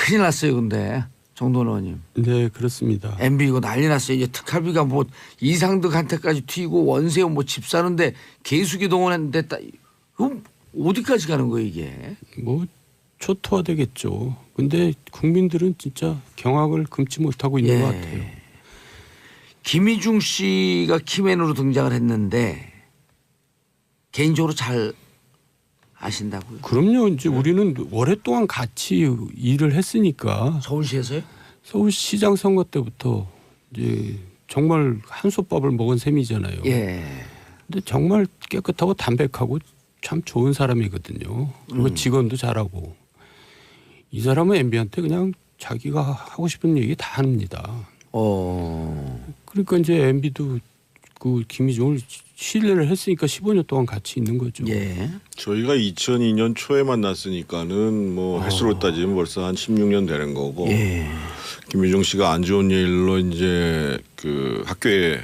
큰일 났어요. 근데 정돈 의원님. 네, 그렇습니다. MB 이거 난리 났어요. 이제 특활비가 뭐 이상득한테까지 튀고 원세훈 뭐 집 사는데 개수기 동원했는데 그럼 어디까지 가는 거예요 이게? 뭐 초토화되겠죠. 근데 국민들은 진짜 경악을 금치 못하고 있는 것 같아요. 김희중 씨가 키맨으로 등장을 했는데 개인적으로 잘 아신다고요? 그럼요. 이제 우리는 오랫동안 같이 일을 했으니까 서울시에서요? 서울시장 선거 때부터 이제 정말 한솥밥을 먹은 셈이잖아요. 예. 근데 정말 깨끗하고 담백하고 참 좋은 사람이거든요. 그리고 직원도 잘하고. 이 사람은 MB한테 그냥 자기가 하고 싶은 얘기 다 합니다. 그러니까 이제 MB도 그 김희중을 신뢰를 했으니까 15년 동안 같이 있는 거죠. 예. 저희가 2002년 초에 만났으니까는 뭐 횟수로 따지면 벌써 한 16년 되는 거고. 예. 김희중 씨가 안 좋은 일로 이제 그 학교에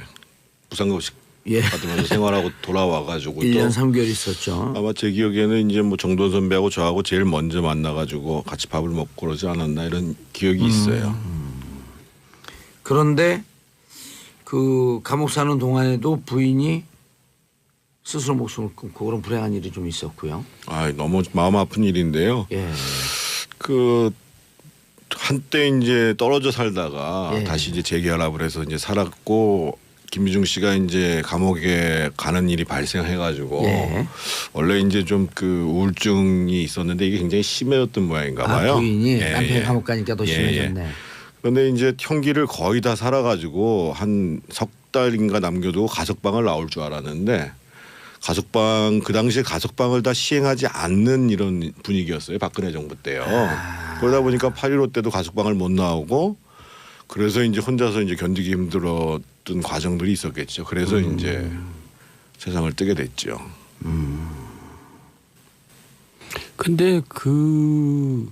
부상급식 받으면서 생활하고 돌아와가지고 1년 3개월 있었죠. 아마 제 기억에는 이제 뭐 정돈 선배하고 저하고 제일 먼저 만나가지고 같이 밥을 먹고 그러지 않았나 이런 기억이 있어요. 그런데 그 감옥 사는 동안에도 부인이 스스로 목숨을 끊고 그런 불행한 일이 좀 있었고요. 아, 너무 마음 아픈 일인데요. 예. 그 한때 이제 떨어져 살다가 예. 다시 이제 재결합을 해서 이제 살았고 김희중 씨가 이제 감옥에 가는 일이 발생해가지고 예. 원래 이제 좀 그 우울증이 있었는데 이게 굉장히 심해졌던 모양인가 봐요. 부인이 예, 남편이 예. 감옥 가니까 더 예, 심해졌네. 그런데 이제 형기를 거의 다 살아가지고 한 석 달인가 남겨두고 가석방을 나올 줄 알았는데 가석방 그 당시에 가석방을 다 시행하지 않는 이런 분위기였어요. 박근혜 정부 때요. 그러다 보니까 8.15 때도 가석방을 못 나오고 그래서 이제 혼자서 이제 견디기 힘들었던 과정들이 있었겠죠. 그래서 이제 세상을 뜨게 됐죠. 근데 그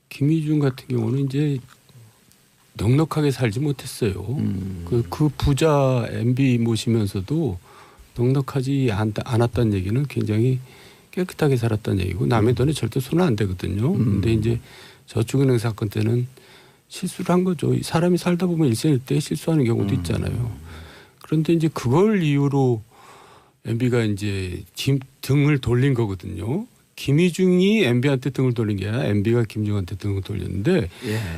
김희중 같은 경우는 이제 넉넉하게 살지 못했어요. 그 부자 MB 모시면서도 넉넉하지 않았다는 얘기는 굉장히 깨끗하게 살았다는 얘기고 남의 돈에 절대 손은 안 대거든요. 근데 이제 저축은행 사건 때는 실수를 한 거죠. 사람이 살다 보면 일생일대 실수하는 경우도 있잖아요. 그런데 이제 그걸 이유로 MB가 이제 등을 돌린 거거든요. 김희중이 MB한테 등을 돌린 게 아니라 MB가 김희중한테 등을 돌렸는데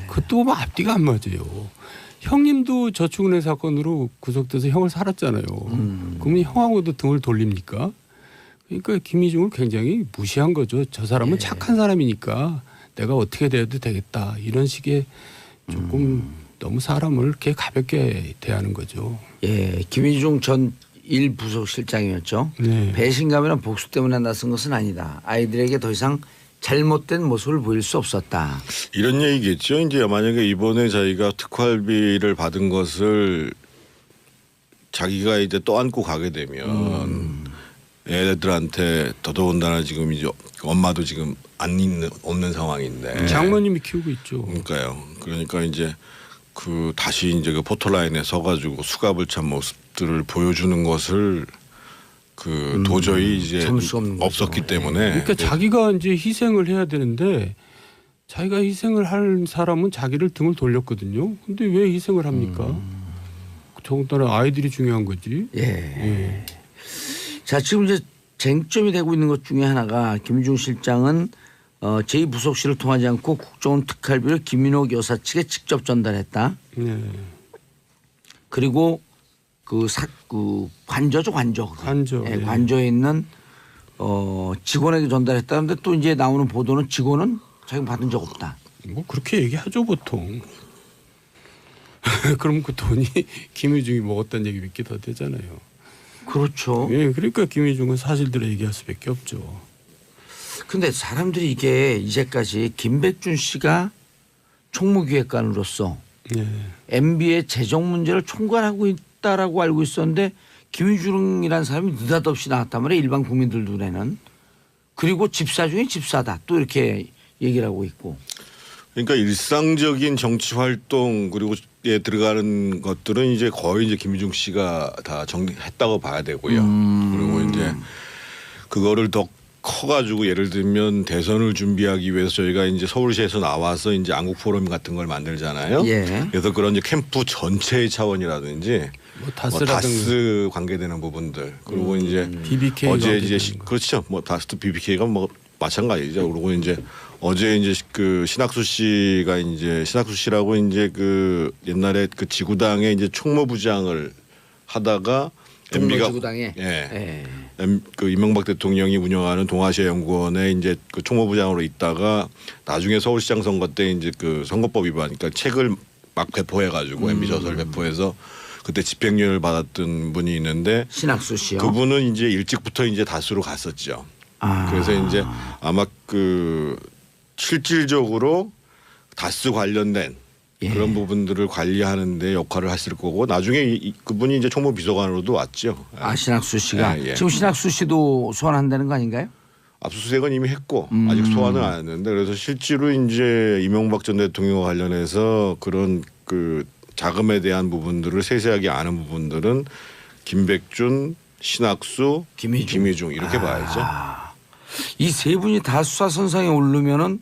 그것도 뭐 앞뒤가 안 맞아요. 형님도 저축은행 사건으로 구속돼서 형을 살았잖아요. 그러면 형하고도 등을 돌립니까? 그러니까 김희중을 굉장히 무시한 거죠. 저 사람은 착한 사람이니까 내가 어떻게 돼도 되겠다. 이런 식의 조금 너무 사람을 이렇게 가볍게 대하는 거죠. 예, 김희중 전 1부속실장이었죠. 네. 배신감이나 복수 때문에 나선 것은 아니다. 아이들에게 더 이상 잘못된 모습을 보일 수 없었다. 이런 얘기겠죠. 이제 만약에 이번에 자기가 특활비를 받은 것을 자기가 이제 떠안고 가게 되면 애들한테 더더군다나 지금 이제 엄마도 지금 없는 상황인데 장모님이 키우고 있죠. 그러니까요. 그러니까 이제 그 다시 이제 그 포토라인에 서가지고 수갑을 찬 모습들을 보여주는 것을 그 도저히 이제 참을 수 없는 없었기 거죠. 때문에 그러니까 자기가 이제 희생을 해야 되는데 자기가 희생을 할 사람은 자기를 등을 돌렸거든요. 근데 왜 희생을 합니까? 더군다나 아이들이 중요한 거지. 예. 자, 지금 이제 쟁점이 되고 있는 것 중에 하나가 김희중 실장은 제2부속실을 통하지 않고 국정원 특활비를 김민옥 여사 측에 직접 전달했다. 네. 그리고 그 관저죠, 관저. 관저. 예, 네. 관저에 있는 직원에게 전달했다는데 또 이제 나오는 보도는 직원은 자기가 받은 적 없다. 뭐 그렇게 얘기하죠 보통. 그럼 그 돈이 김희중이 먹었다는 얘기 믿게 더 되잖아요. 그렇죠. 예, 그러니까 김희중은 사실대로 얘기할 수밖에 없죠. 근데 사람들이 이게 이제까지 김백준 씨가 총무기획관으로서 네. MB의 재정 문제를 총괄하고 있다라고 알고 있었는데 김희중이라는 사람이 느닷없이 나왔단 말이에요. 일반 국민들 눈에는. 그리고 집사 중에 집사다. 또 이렇게 얘기를 하고 있고. 그러니까 일상적인 정치 활동 그리고 에 들어가는 것들은 이제 거의 이제 김희중 씨가 다 정리했다고 봐야 되고요. 그리고 이제 그거를 더 커가지고 예를 들면 대선을 준비하기 위해서 저희가 이제 서울시에서 나와서 이제 안국 포럼 같은 걸 만들잖아요. 예. 그래서 그런 이제 캠프 전체의 차원이라든지 뭐 뭐 다스라든가 다스 관계되는 부분들 그리고 이제 BBK 어제 이제 그렇죠. 뭐 다스 BBK가 뭐 마찬가지죠. 그리고 이제 어제 이제 그 신학수 씨가 이제 신학수 씨라고 이제 그 옛날에 그 지구당의 이제 총무부장을 하다가 MB가 지구당에 예. 그 이명박 대통령이 운영하는 동아시아 연구원에 이제 그 총무부장으로 있다가 나중에 서울시장 선거 때 이제 그 선거법 위반 그러니까 책을 막 배포해 가지고 MB 저서를 배포해서 그때 집행유예를 받았던 분이 있는데 신학수 씨요. 그분은 이제 일찍부터 이제 다수로 갔었죠. 아. 그래서 이제 아마 그 실질적으로 다스 관련된 예. 그런 부분들을 관리하는데 역할을 했을 거고 나중에 그분이 이제 총무비서관으로도 왔죠. 아 신학수 씨가 예, 예. 지금 신학수 씨도 소환한다는 거 아닌가요? 압수수색은 이미 했고 아직 소환은 안 했는데 그래서 실제로 이제 이명박 전 대통령 관련해서 그런 그 자금에 대한 부분들을 세세하게 아는 부분들은 김백준, 신학수, 김희중 이렇게 봐야죠. 이 세 분이 다 수사 선상에 오르면은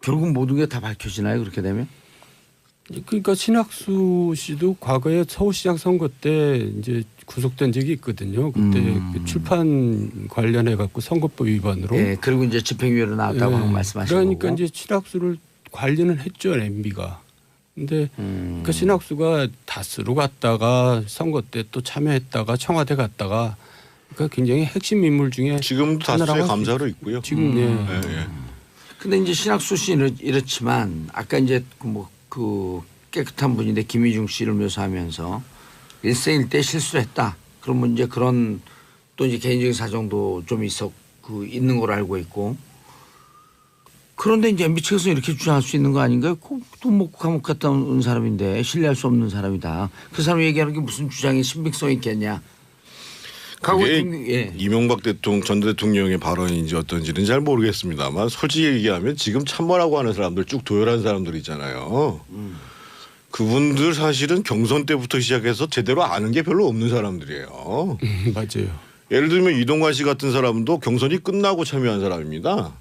결국 모든 게 다 밝혀지나요? 그렇게 되면? 그러니까 신학수 씨도 과거에 서울시장 선거 때 이제 구속된 적이 있거든요. 그때 그 출판 관련해 갖고 선거법 위반으로. 예. 그리고 이제 집행유예로 나왔다고 하는 말씀하신 그러니까 거고. 이제 신학수를 관리는 했죠 MB가. 근데 그 신학수가 다스로 갔다가 선거 때 또 참여했다가 청와대 갔다가 그러니까 굉장히 핵심 인물 중에 지금도 다수의 하나라고 감사로 있고요. 지금 예. 근데 이제 신학수 씨는 이렇지만 아까 이제 그 깨끗한 분인데 김희중 씨를 묘사하면서 일생일대 실수했다. 그러면 이제 그런 또 이제 개인적인 사정도 좀 있는 걸로 알고 있고. 그런데 이제 MB 측에서 이렇게 주장할 수 있는 거 아닌가요? 또뭐 감옥 갔다 온 사람인데 신뢰할 수 없는 사람이다. 그 사람 얘기하는 게 무슨 주장에 신빙성이 있겠냐. 그게 이명박 전 대통령의 발언인지 어떤지는 잘 모르겠습니다만 솔직히 얘기하면 지금 참모라고 하는 사람들 쭉 도열한 사람들 있잖아요. 그분들 사실은 경선 때부터 시작해서 제대로 아는 게 별로 없는 사람들이에요. 맞아요. 예를 들면 이동관 씨 같은 사람도 경선이 끝나고 참여한 사람입니다.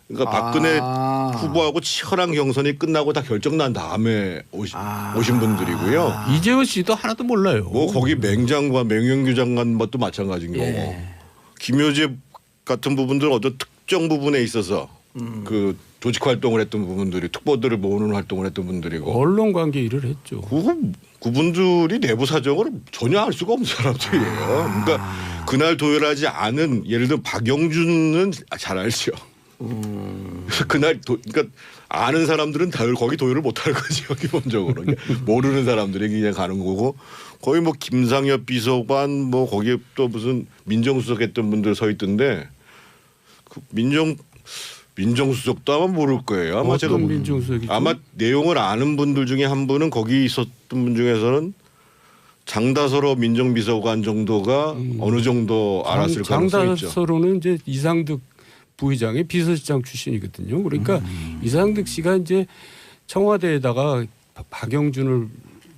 그러니까 박근혜 후보하고 치열한 경선이 끝나고 다 결정 난 다음에 오신 분들이고요. 이재호 씨도 하나도 몰라요. 뭐 거기 맹장관, 맹영규 장관 것도 마찬가지인 거고. 김효재 같은 부분들은 어떤 특정 부분에 있어서 그 조직 활동을 했던 부분들이 특보들을 모으는 활동을 했던 분들이고. 언론 관계 일을 했죠. 그분들이 내부 사정을 전혀 알 수가 없는 사람들이에요. 그러니까 그날 도열하지 않은 예를 들어 박영준은 잘 알죠. 그날 그러니까 아는 사람들은 다 거기 도열을 못할 거죠 기본적으로. 그러니까 모르는 사람들이 그냥 가는 거고 거의 뭐 김상엽 비서관 뭐 거기에 또 무슨 민정수석했던 분들 서 있던데 그 민정수석도 아마 모를 거예요. 아마 제가 민정수석이죠? 아마 내용을 아는 분들 중에 한 분은 거기 있었던 분 중에서는 장다서로 민정비서관 정도가 어느 정도 알았을 가능성이 있죠. 장다서로는 이제 이상득 부의장의 비서실장 출신이거든요. 그러니까 이상득 씨가 이제 청와대에다가 박영준을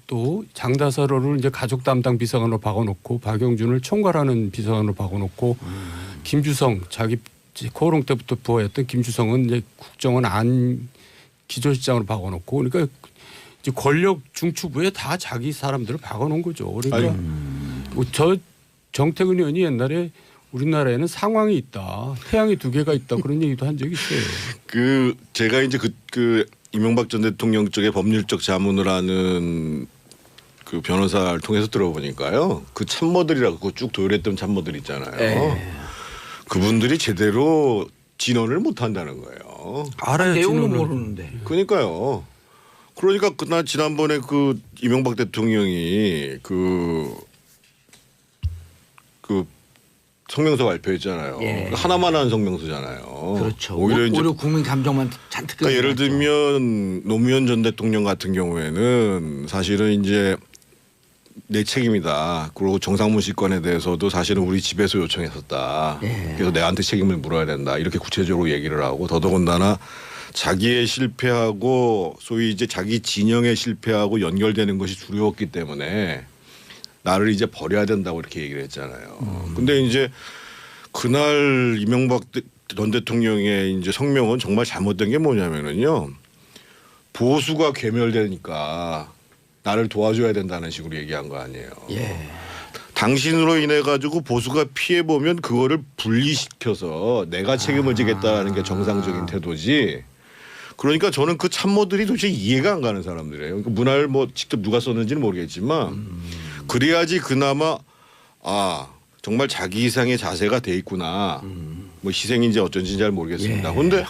또 장다서로를 이제 가족 담당 비서관으로 박아놓고 박영준을 총괄하는 비서관으로 박아놓고 김주성 자기 코오롱 때부터 부하였던 김주성은 이제 국정원 안 기조실장으로 박아놓고 그러니까 이제 권력 중추부에 다 자기 사람들을 박아놓은 거죠. 그러니까 저 정태근 의원이 옛날에 우리나라에는 상황이 있다. 태양이 두 개가 있다. 그런 얘기도 한 적이 있어요. 그 제가 이제 그 이명박 전 대통령 쪽에 법률적 자문을 하는 그 변호사를 통해서 들어보니까요. 그 참모들이라고 그 쭉 도열했던 참모들 있잖아요. 그분들이 제대로 진언을 못 한다는 거예요. 알아요. 내용도 모르는데. 그러니까요. 그러니까 그날 지난번에 그 이명박 대통령이 그 성명서 발표했잖아요. 예. 하나만 한 성명서잖아요. 그렇죠. 오히려 이제 국민 감정만 잔뜩. 그러니까 예를 들면 노무현 전 대통령 같은 경우에는 사실은 이제 내 책임이다. 그리고 정상문 씨 건에 대해서도 사실은 우리 집에서 요청했었다. 예. 그래서 내한테 책임을 물어야 된다. 이렇게 구체적으로 얘기를 하고 더더군다나 자기의 실패하고 소위 이제 자기 진영의 실패하고 연결되는 것이 두려웠기 때문에 나를 이제 버려야 된다고 이렇게 얘기를 했잖아요. 근데 이제 그날 이명박 전 대통령의 이제 성명은 정말 잘못된 게 뭐냐면은요. 보수가 괴멸되니까 나를 도와줘야 된다는 식으로 얘기한 거 아니에요. 예. 당신으로 인해 가지고 보수가 피해 보면 그거를 분리시켜서 내가 책임을 지겠다는 게 정상적인 태도지. 그러니까 저는 그 참모들이 도대체 이해가 안 가는 사람들이에요. 그러니까 문화를 뭐 직접 누가 썼는지는 모르겠지만 그래야지 그나마 아 정말 자기 이상의 자세가 돼 있구나. 뭐 희생인지 어쩐지 잘 모르겠습니다. 그런데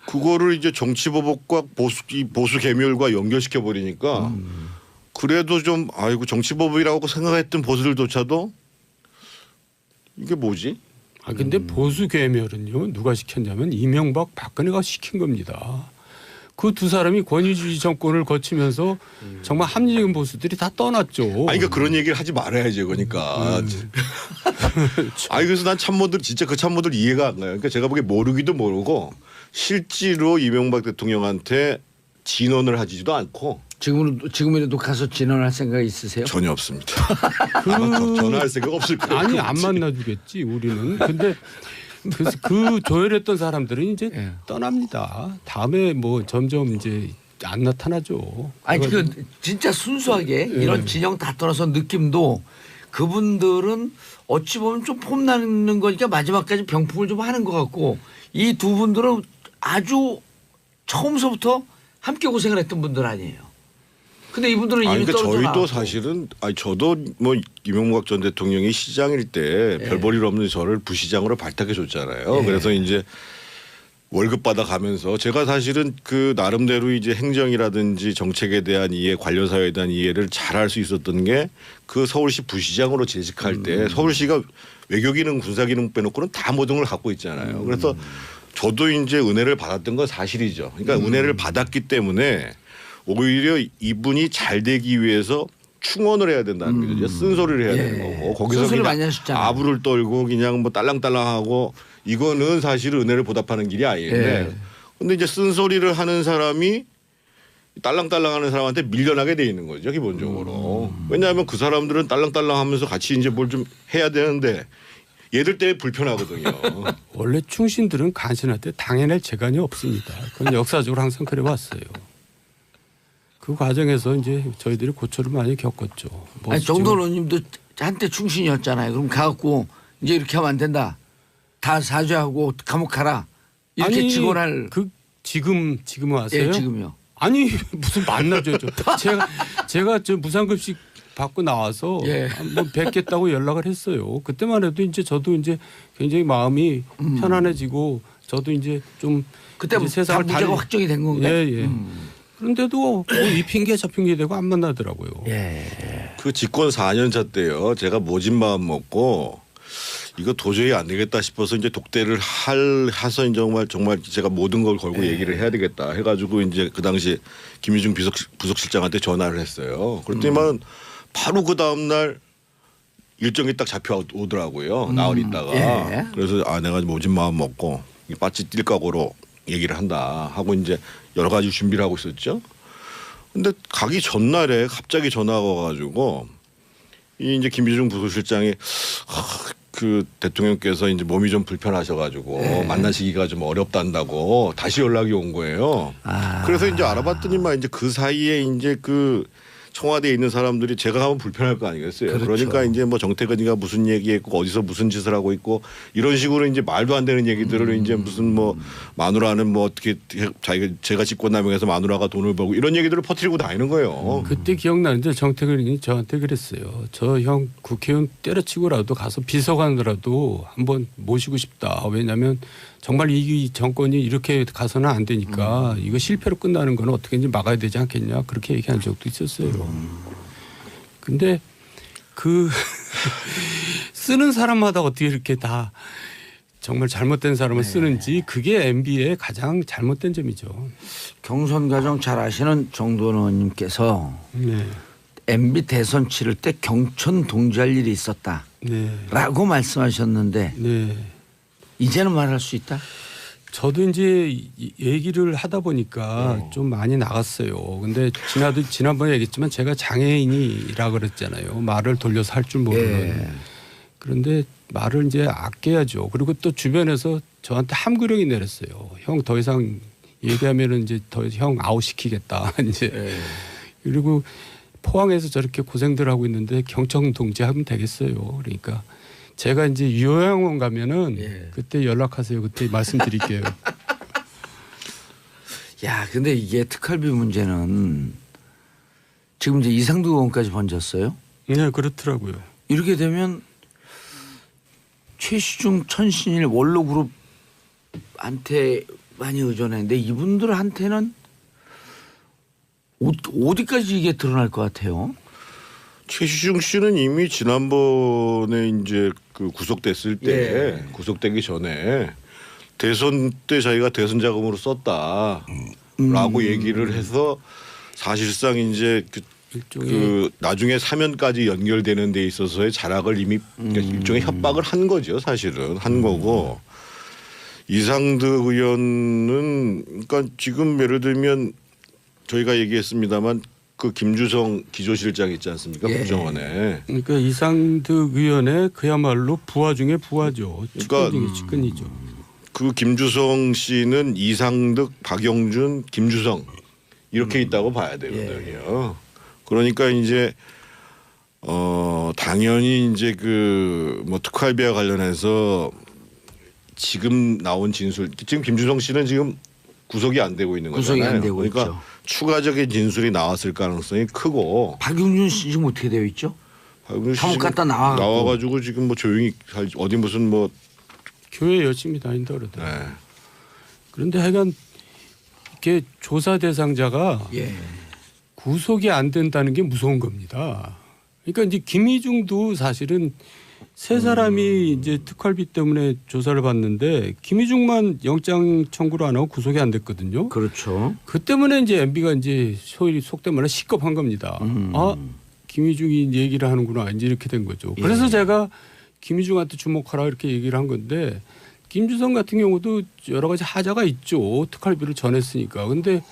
그거를 이제 정치보복과 보수 계멸과 연결시켜 버리니까 그래도 좀 아이고 정치보복이라고 생각했던 보수들조차도 이게 뭐지? 아 근데 보수 괴멸은요 누가 시켰냐면 이명박 박근혜가 시킨 겁니다. 그 두 사람이 권위주의 정권을 거치면서 정말 합리적인 보수들이 다 떠났죠. 아니 그러니까 그런 얘기를 하지 말아야지 그러니까. 아니 그래서 난 참모들 진짜 그 참모들 이해가 안 가요. 그러니까 제가 보기에 모르기도 모르고 실제로 이명박 대통령한테 진언을 하지도 않고 지금이라도 가서 진언할 생각 있으세요? 전혀 없습니다. 아마 전화할 생각 없을 거예요. 아니 안 만나주겠지 우리는. 근데 그래서 그 조율했던 사람들은 이제 예. 떠납니다. 다음에 뭐 점점 이제 안 나타나죠. 아니 그 진짜 순수하게 이런 진영 다 떠나서 느낌도 그분들은 어찌 보면 좀 폼나는 거니까 마지막까지 병풍을 좀 하는 것 같고 이 두 분들은 아주 처음서부터 함께 고생을 했던 분들 아니에요. 근데 이분들은 이미 그러니까 떨어져 저희도 나왔고. 사실은 아니 저도 뭐 이명박 전 대통령이 시장일 때 별 볼 일 없는 저를 부시장으로 발탁해 줬잖아요. 그래서 이제 월급 받아가면서 제가 사실은 그 나름대로 이제 행정이라든지 정책에 대한 이해, 관련 사회에 대한 이해를 잘할 수 있었던 게 그 서울시 부시장으로 재직할 때 서울시가 외교기능, 군사기능 빼놓고는 다 모든 걸 갖고 있잖아요. 그래서 저도 이제 은혜를 받았던 건 사실이죠. 그러니까 은혜를 받았기 때문에 오히려 이분이 잘 되기 위해서 충원을 해야 된다는 거죠. 쓴소리를 해야 되는 거고 거기서 쓴소리 그냥 많이 하셨잖아요. 아부를 떨고 그냥 뭐 딸랑딸랑하고 이거는 사실 은혜를 보답하는 길이 아닌데 근데 이제 쓴소리를 하는 사람이 딸랑딸랑하는 사람한테 밀려나게 돼 있는 거죠 기본적으로. 왜냐하면 그 사람들은 딸랑딸랑하면서 같이 이제 뭘 좀 해야 되는데 얘들 때문에 불편하거든요. 원래 충신들은 간신할 때 당해낼 재간이 없습니다. 그건 역사적으로 항상 그래 왔어요. 그 과정에서 이제 저희들이 고초를 많이 겪었죠. 뭐 아니 지금 정돈 의원님도 한때 충신이었잖아요. 그럼 가갖고 이제 이렇게 하면 안 된다. 다 사죄하고 감옥 가라. 이렇게 아니, 직원할. 그 지금 와서요? 예, 지금요. 아니 무슨 만나죠. 제가 저 무상급식 받고 나와서 예. 한번 뵙겠다고 연락을 했어요. 그때만 해도 이제 저도 이제 굉장히 마음이 편안해지고 저도 이제 좀 그때 이제 세상을 무죄가 확정이 된 건가요? 예. 그런데도 뭐이 핑계 저 핑계 대고 안 만나더라고요. 예. 그 집권 4년 차 때요. 제가 모진 마음 먹고 이거 도저히 안 되겠다 싶어서 이제 독대를 해서 정말 제가 모든 걸 걸고 얘기를 해야 되겠다 해가지고 이제 그 당시 김유중 부속실장한테 전화를 했어요. 그랬더니만 바로 그 다음 날 일정이 딱 잡혀오더라고요. 나흘 있다가. 예. 그래서 아 내가 모진 마음 먹고 빠찌 뛸 각오로 얘기를 한다 하고 이제 여러 가지 준비를 하고 있었죠. 근데 가기 전날에 갑자기 전화가 와가지고 이 이제 김유중 부속실장이 그 대통령께서 이제 몸이 좀 불편하셔가지고 만나시기가 좀 어렵단다고 다시 연락이 온 거예요. 그래서 이제 알아봤더니만 이제 그 사이에 이제 그 청와대에 있는 사람들이 제가 가면 불편할 거 아니겠어요. 그렇죠. 그러니까 이제 뭐 정태근이가 무슨 얘기했고 어디서 무슨 짓을 하고 있고 이런 식으로 이제 말도 안 되는 얘기들을 이제 무슨 뭐 마누라는 뭐 어떻게 제가 직권남용해서 마누라가 돈을 벌고 이런 얘기들을 퍼뜨리고 다니는 거예요. 그때 기억나는데 정태근이 저한테 그랬어요. 저 형 국회의원 때려치고라도 가서 비서관으로라도 한번 모시고 싶다. 왜냐하면 정말 이 정권이 이렇게 가서는 안 되니까 이거 실패로 끝나는 건 어떻게든지 막아야 되지 않겠냐 그렇게 얘기한 적도 있었어요. 근데 그 쓰는 사람마다 어떻게 이렇게 다 정말 잘못된 사람을 쓰는지 그게 MB의 가장 잘못된 점이죠. 경선 과정 잘 아시는 정돈 의원님께서 네. MB 대선 치를 때 경천 동지할 일이 있었다라고 네. 말씀하셨는데 네. 이제는 말할 수 있다? 저도 이제 얘기를 하다 보니까 좀 많이 나갔어요. 근데 지난번에 얘기했지만 제가 장애인이라 그랬잖아요. 말을 돌려서 할 줄 모르는. 예. 그런데 말을 이제 아껴야죠. 그리고 또 주변에서 저한테 함구령이 내렸어요. 형 더 이상 얘기하면은 이제 더 형 아웃시키겠다. 이제 그리고 포항에서 저렇게 고생들 하고 있는데 경청 동지하면 되겠어요. 그러니까 제가 이제 요양원 가면은 그때 연락하세요. 그때 말씀드릴게요. 야, 근데 이게 특활비 문제는 지금 이제 이상도 의원까지 번졌어요. 네, 그렇더라고요. 이렇게 되면 최시중, 천신일, 원로그룹한테 많이 의존했는데 이분들한테는 어디까지 이게 드러날 것 같아요? 최시중 씨는 이미 지난번에 이제 그 구속됐을 때 구속되기 전에 대선 때 자기가 대선 자금으로 썼다라고 얘기를 해서 사실상 이제 그 나중에 사면까지 연결되는 데 있어서의 자락을 이미 일종의 협박을 한 거죠. 사실은 한 거고 이상득 의원은 그러니까 지금 예를 들면 저희가 얘기했습니다만 그 김주성 기조실장 있지 않습니까? 국정원에. 그러니까 이상득 의원의 그야말로 부하 중에 부하죠. 그러니까 측근 중에 측근이죠. 그 김주성 씨는 이상득, 박영준, 김주성 이렇게 있다고 봐야 되거든요. 그러니까 이제 당연히 이제 그 뭐 특활비와 관련해서 지금 나온 진술 지금 김주성 씨는 지금 구속이 안 되고 있는 거잖아요. 구속이 안 되고 그러니까 있죠. 추가적인 진술이 나왔을 가능성이 크고 박용준 씨 지금 어떻게 되어 있죠? 감옥 갔다 나와가지고 지금 뭐 조용히 어디 무슨 뭐 교회 열심히 다닌다 그러더라고요. 네. 그런데 하여간 이게 조사 대상자가 구속이 안 된다는 게 무서운 겁니다. 그러니까 이제 김희중도 사실은 세 사람이 이제 특활비 때문에 조사를 받는데 김희중만 영장 청구를 안 하고 구속이 안 됐거든요. 그렇죠. 그 때문에 이제 MB가 이제 소위 속된 말로 시겁한 겁니다. 아, 김희중이 얘기를 하는구나 이제 이렇게 된 거죠. 그래서 제가 김희중한테 주목하라 이렇게 얘기를 한 건데 김주성 같은 경우도 여러 가지 하자가 있죠. 특활비를 전했으니까. 근데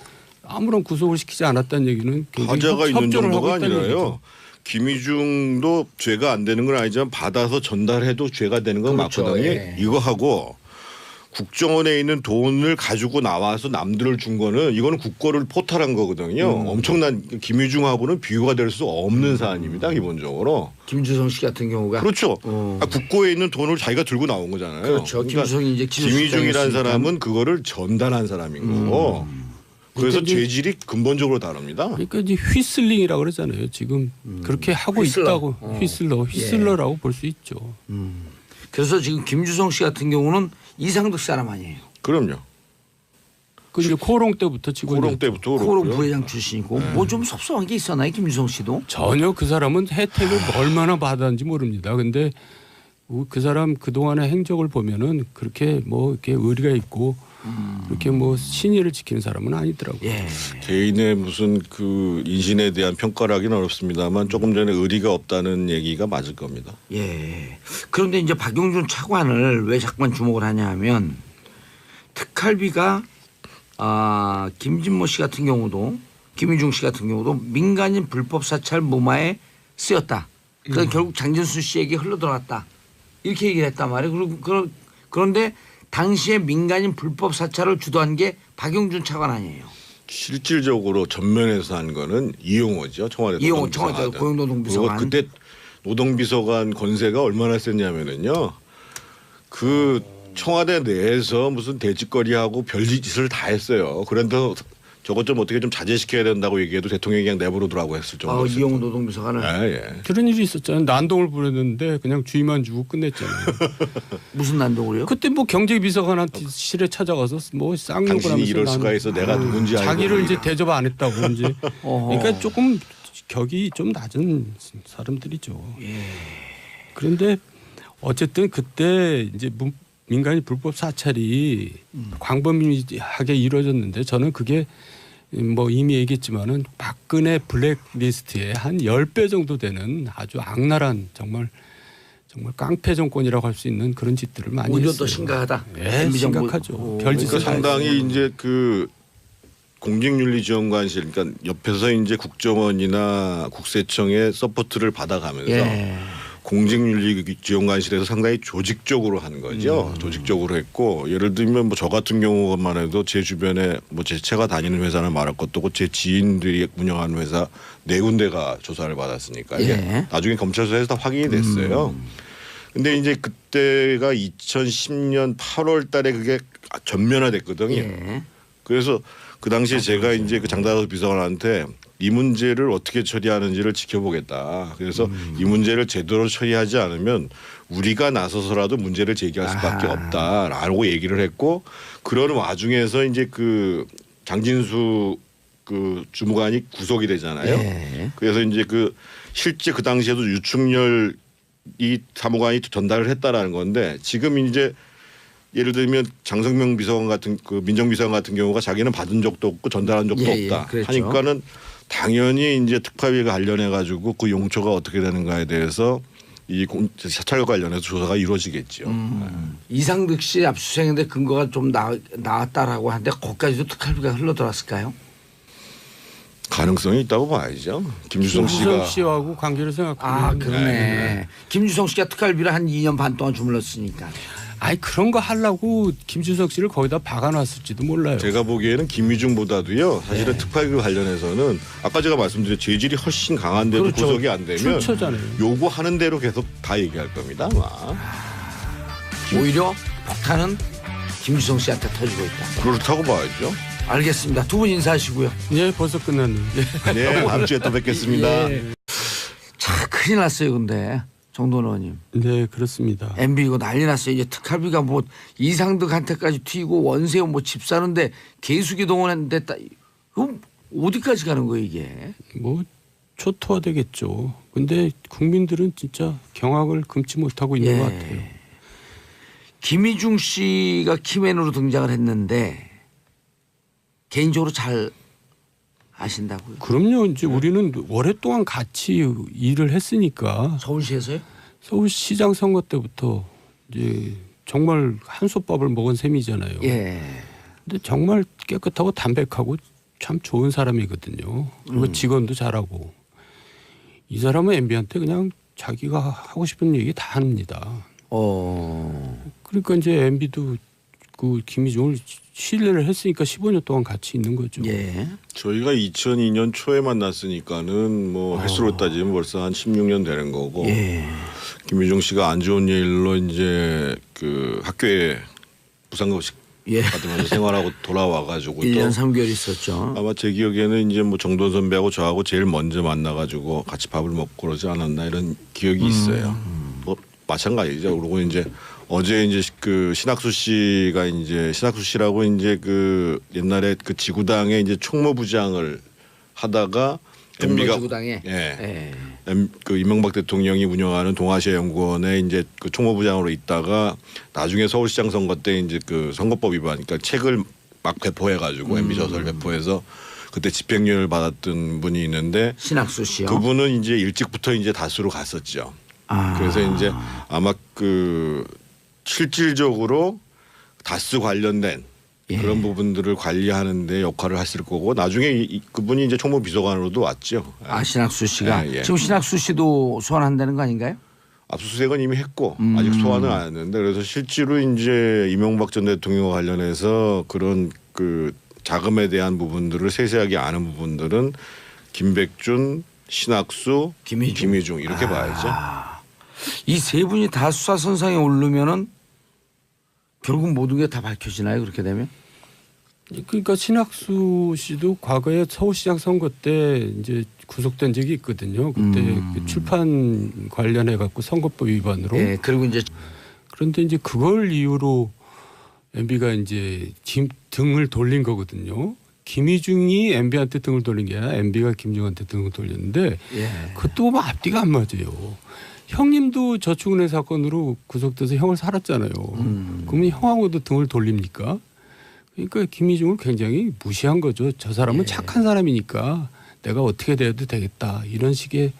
아무런 구속을 시키지 않았다는 얘기는 하자가 있는 정도가 있다는 아니라요. 얘기죠. 김희중도 죄가 안 되는 건 아니지만 받아서 전달해도 죄가 되는 건 그렇죠. 맞거든요. 예. 이거 하고 국정원에 있는 돈을 가지고 나와서 남들을 준 거는 이거는 국고를 포탈한 거거든요. 엄청난 김희중하고는 비교가 될 수 없는 사안입니다. 기본적으로. 김주성 씨 같은 경우가 그렇죠. 국고에 있는 돈을 자기가 들고 나온 거잖아요. 그렇죠. 그러니까 김주성이 이제 김희중이라는 사람은 그거를 전달한 사람인 거고. 그래서 그러니까 죄질이 근본적으로 다릅니다. 그러니까 이제 휘슬링이라고 그러잖아요. 지금 그렇게 하고 휘슬러. 있다고 휘슬러라고 볼 수 있죠. 그래서 지금 김주성 씨 같은 경우는 이상득 사람 아니에요. 그럼요. 그 이제 코롱 때부터 치고 코롱 때부터 코로 그렇고요. 부회장 출신이고 뭐 좀 섭섭한 게 있었나요, 김주성 씨도? 전혀 그 사람은 혜택을 얼마나 받았는지 모릅니다. 근데 그 사람 그 동안의 행적을 보면은 그렇게 뭐 이렇게 의리가 있고 그렇게 뭐 신의를 지키는 사람은 아니더라고요. 예. 개인의 무슨 그 인신에 대한 평가를 하기는 어렵습니다만 조금 전에 의리가 없다는 얘기가 맞을 겁니다. 예. 그런데 이제 박용준 차관을 왜 자꾸만 주목을 하냐 하면 특활비가 김진모 씨 같은 경우도 김희중 씨 같은 경우도 민간인 불법 사찰 무마에 쓰였다. 그래서 결국 장진수 씨에게 흘러들어갔다. 이렇게 얘기를 했단 말이에요. 그런데 당시에 민간인 불법 사찰을 주도한 게 박용준 차관 아니에요. 실질적으로 전면에서 한 거는 이용호죠. 청와대 이용호 노동비서관. 청와대 고용노동비서관. 그때 노동비서관 권세가 얼마나 셌냐면은요. 그 청와대 내에서 무슨 대짓거리하고 별짓을 다 했어요. 그런데 저것 좀 어떻게 좀 자제시켜야 된다고 얘기해도 대통령이 그냥 내버려두라고 했을 정도로. 이용호 노동비서관을. 예. 그런 일이 있었잖아요. 난동을 부렸는데 그냥 주의만 주고 끝냈잖아요. 무슨 난동을요? 그때 뭐 경제비서관한테 실에 찾아가서 뭐 쌍욕을 하면서 당신이 이럴 수가 있어. 내가 누군지 알고. 자기를 이제 대접 안 했다고 이제. 그러니까 조금 격이 좀 낮은 사람들이죠. 그런데 어쨌든 그때 이제 민간인 불법 사찰이 광범위하게 이루어졌는데 저는 그게 뭐 이미 얘기했지만은 박근혜 블랙리스트에 한 10배 정도 되는 아주 악랄한 정말 깡패 정권이라고 할 수 있는 그런 짓들을 많이 오히려 했어요. 더 심각하다. 네, 심각하죠. 별짓을 그러니까 상당히 이제 그 공직윤리지원관실 그러니까 옆에서 이제 국정원이나 국세청의 서포트를 받아가면서 공직윤리지원관실에서 상당히 조직적으로 한 거죠. 조직적으로 했고 예를 들면 뭐 저 같은 경우만 해도 제 주변에 뭐 제 차가 다니는 회사는 말할 것도 없고 제 지인들이 운영하는 회사 4군데가 조사를 받았으니까 이게 예. 나중에 검찰서에서 다 확인이 됐어요. 근데 이제 그때가 2010년 8월 달에 그게 전면화됐거든요. 예. 그래서 그 당시에 제가 이제 그 장다섯 비서관한테 이 문제를 어떻게 처리하는지를 지켜보겠다. 그래서 이 문제를 제대로 처리하지 않으면 우리가 나서서라도 문제를 제기할 수밖에 없다라고 얘기를 했고 그런 와중에서 이제 그 장진수 그 주무관이 구속이 되잖아요. 예. 그래서 이제 그 실제 그 당시에도 유충렬 이 사무관이 전달을 했다라는 건데 지금 이제 예를 들면 장성명 비서관 같은 그 민정비서관 같은 경우가 자기는 받은 적도 없고 전달한 적도 예, 예, 없다 그랬죠. 하니까는 당연히 이제 특파위가 관련해 가지고 그 용처가 어떻게 되는가에 대해서 이 사찰과 관련해서 조사가 이루어지겠죠. 이상득 씨 압수수색인데 근거가 좀 나왔다라고 하는데 거기까지도 특활비가 흘러들었을까요? 가능성이 있다고 봐야죠. 김주성 김주성 씨가 씨하고 관계를 생각하면 아 그러네. 김주성 씨가 특활비를 한 2년 반 동안 주물렀으니까. 아니 그런 거 하려고 김주석 씨를 거기다 박아놨을지도 몰라요. 제가 보기에는 김유중보다도요. 사실은 특파위 관련해서는 아까 제가 말씀드린 재질이 훨씬 강한데도 그렇죠. 구속이 안 되면 출처잖아요. 요구하는 대로 계속 다 얘기할 겁니다. 아마. 오히려 폭탄은 김주성 씨한테 터지고 있다. 그렇다고 봐야죠. 알겠습니다. 두 분 인사하시고요. 예, 벌써 끝났는데. 네, 다음 주에 또 뵙겠습니다. 예. 참 큰일 났어요. 근데 정돈 의원님. 네, 그렇습니다. MB 이거 난리 났어요. 이제 특활비가 뭐 이상득한테까지 튀고 원세훈 뭐 집 사는데 개수기 동원했는데 그럼 어디까지 가는 거예요 이게? 뭐 초토화되겠죠. 근데 국민들은 진짜 경악을 금치 못하고 있는 예. 것 같아요. 김희중 씨가 키맨으로 등장을 했는데 개인적으로 잘 아신다고요? 그럼요. 이제 우리는 오랫동안 같이 일을 했으니까 서울시에서요? 서울시장 선거 때부터 이제 정말 한솥밥을 먹은 셈이잖아요. 예. 근데 정말 깨끗하고 담백하고 참 좋은 사람이거든요. 그리고 직원도 잘하고 이 사람은 MB한테 그냥 자기가 하고 싶은 얘기 다 합니다. 그러니까 이제 MB도 그 김희중을 신뢰를 했으니까 15년 동안 같이 있는 거죠. 예. 저희가 2002년 초에 만났으니까는 뭐 횟수로 따지면 벌써 한 16년 되는 거고 예. 김유중 씨가 안 좋은 일로 이제 그 학교에 부상급식 예. 받으면서 생활하고 돌아와가지고 1년 또 3개월 있었죠. 아마 제 기억에는 이제 뭐 정돈 선배하고 저하고 제일 먼저 만나가지고 같이 밥을 먹고 그러지 않았나 이런 기억이 있어요. 뭐 마찬가지죠. 그리고 이제 어제 이제 그 신학수 씨가 이제 신학수 씨라고 이제 그 옛날에 그 지구당의 이제 총무부장을 하다가 MB가 종로지구당에 예. 그 이명박 대통령이 운영하는 동아시아 연구원에 이제 그 총무부장으로 있다가 나중에 서울시장 선거 때 이제 그 선거법 위반 그러니까 책을 막 배포해 가지고 MB 저서를 배포해서 그때 집행유예를 받았던 분이 있는데 신학수 씨요. 그분은 이제 일찍부터 이제 다수로 갔었죠. 아. 그래서 이제 아마 그 실질적으로 다수 관련된 예. 그런 부분들을 관리하는 데 역할을 했을 거고 나중에 그분이 이제 총무비서관으로도 왔죠. 아 신학수 씨가 예, 예. 지금 신학수 씨도 소환한다는 거 아닌가요? 압수수색은 이미 했고 아직 소환은 안 했는데 그래서 실제로 이제 이명박 전 대통령과 관련해서 그런 그 자금에 대한 부분들을 세세하게 아는 부분들은 김백준, 신학수, 김희중 이렇게 봐야죠. 이 세 분이 다 수사선상에 오르면은 결국 모든 게 다 밝혀지나요? 그렇게 되면? 그러니까 신학수 씨도 과거에 서울시장 선거 때 이제 구속된 적이 있거든요. 그때 그 출판 관련해 갖고 선거법 위반으로. 예. 그리고 이제 그런데 이제 그걸 이유로 MB가 이제 등을 돌린 거거든요. 김희중이 MB한테 등을 돌린 게 아니라 MB가 김희중한테 등을 돌렸는데 예. 그것도 뭐 앞뒤가 안 맞아요. 형님도 저축은행 사건으로 구속돼서 형을 살았잖아요. 그러면 형하고도 등을 돌립니까? 그러니까 김희중을 굉장히 무시한 거죠. 저 사람은 예. 착한 사람이니까 내가 어떻게 대해도 되겠다. 이런 식의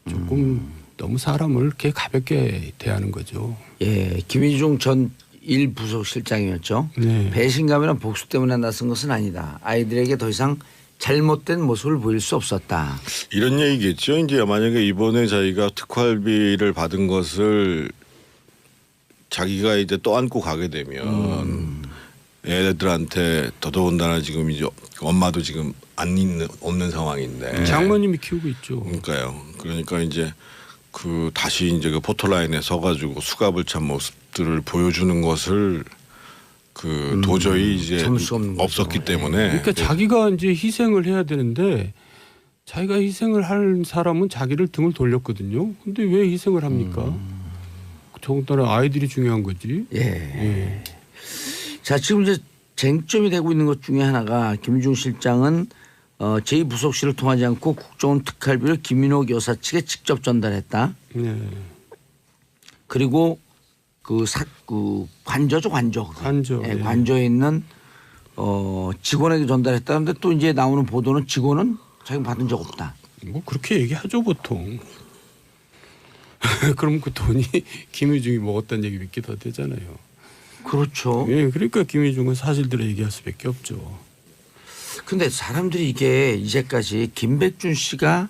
조금 너무 사람을 이렇게 가볍게 대하는 거죠. 예. 김희중 전 1부속실장이었죠. 네. 배신감이나 복수 때문에 나선 것은 아니다. 아이들에게 더 이상 잘못된 모습을 보일 수 없었다. 이런 얘기겠죠. 이제 만약에 이번에 자기가 특활비를 받은 것을 자기가 이제 떠안고 가게 되면 애들한테 더더군다나 지금 이제 엄마도 지금 없는 상황인데. 장모님이 키우고 있죠. 그러니까요. 그러니까 이제 그 다시 이제 그 포토라인에 서가지고 수갑을 찬 모습들을 보여주는 것을 그 도저히 이제 참을 수 없는 없었기 거죠. 때문에. 그러니까 자기가 이제 희생을 해야 되는데 자기가 희생을 할 사람은 자기를 등을 돌렸거든요. 근데 왜 희생을 합니까? 더군다나 아이들이 중요한 거지. 예. 자, 지금 이제 쟁점이 되고 있는 것 중에 하나가 김유중 실장은 제2부속실을 통하지 않고 국정원 특활비를 김인옥 여사 측에 직접 전달했다. 네. 그리고 그 관저죠, 관저. 관저. 예, 예. 관저에 있는 직원에게 전달했다는데 또 이제 나오는 보도는 직원은 자기가 받은 적 없다. 뭐 그렇게 얘기하죠 보통. 그럼 그 돈이 김유중이 먹었다는 얘기 믿게 더 되잖아요. 그렇죠. 예, 그러니까 김유중은 사실대로 얘기할 수밖에 없죠. 근데 사람들이 이게 이제까지 김백준 씨가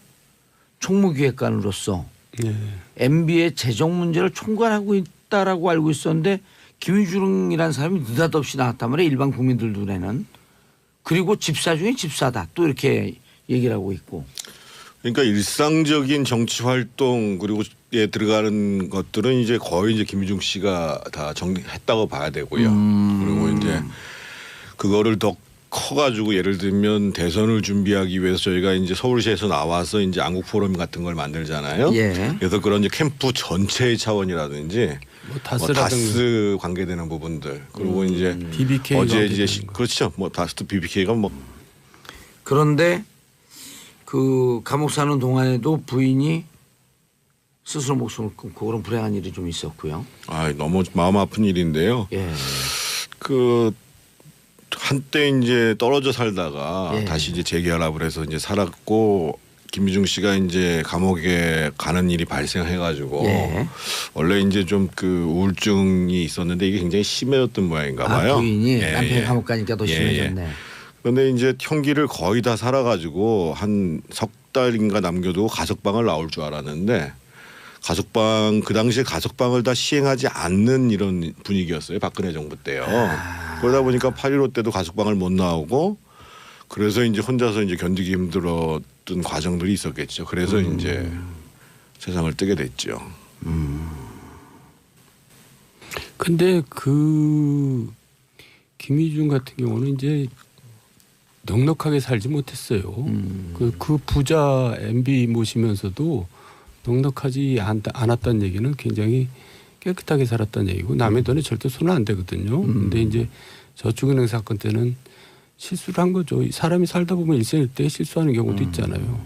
총무기획관으로서 네. MB의 재정 문제를 총괄하고 있다라고 알고 있었는데 김유중이라는 사람이 느닷없이 나왔단 말이에요. 일반 국민들 눈에는. 그리고 집사 중에 집사다. 또 이렇게 얘기를 하고 있고. 그러니까 일상적인 정치 활동 그리고 에 들어가는 것들은 이제 거의 이제 김유중 씨가 다 정리했다고 봐야 되고요. 그리고 이제 그거를 더 커가지고 예를 들면 대선을 준비하기 위해서 저희가 이제 서울시에서 나와서 이제 안국 포럼 같은 걸 만들잖아요. 예. 그래서 그런 이제 캠프 전체의 차원이라든지 뭐 뭐 다스 관계되는 부분들 그리고 이제 BBK 어제 이제 그렇죠. 뭐 다스 BBK가 뭐 그런데 그 감옥 사는 동안에도 부인이 스스로 목숨을 끊고 그런 불행한 일이 좀 있었고요. 아 너무 마음 아픈 일인데요. 예. 그 한때 이제 떨어져 살다가 예. 다시 이제 재결합을 해서 이제 살았고 김유중 씨가 이제 감옥에 가는 일이 발생해가지고 예. 원래 이제 좀 그 우울증이 있었는데 이게 굉장히 심해졌던 모양인가 봐요. 부인이 예, 남편이 예. 감옥 가니까 더 예, 심해졌네. 그런데 이제 형기를 거의 다 살아가지고 한 석 달인가 남겨두고 가석방을 나올 줄 알았는데 가석방 그 당시에 가석방을 다 시행하지 않는 이런 분위기였어요. 박근혜 정부 때요. 그러다 보니까 8.15 때도 가석방을 못 나오고 그래서 이제 혼자서 이제 견디기 힘들었던 과정들이 있었겠죠. 그래서 이제 세상을 뜨게 됐죠. 근데 그 김유중 같은 경우는 이제 넉넉하게 살지 못했어요. 그 부자 MB 모시면서도 넉넉하지 않았다는 얘기는 굉장히 깨끗하게 살았다는 얘기고 남의 돈에 절대 손은 안 대거든요. 근데 이제 저축은행 사건 때는 실수를 한 거죠. 사람이 살다 보면 일생일대 실수하는 경우도 있잖아요.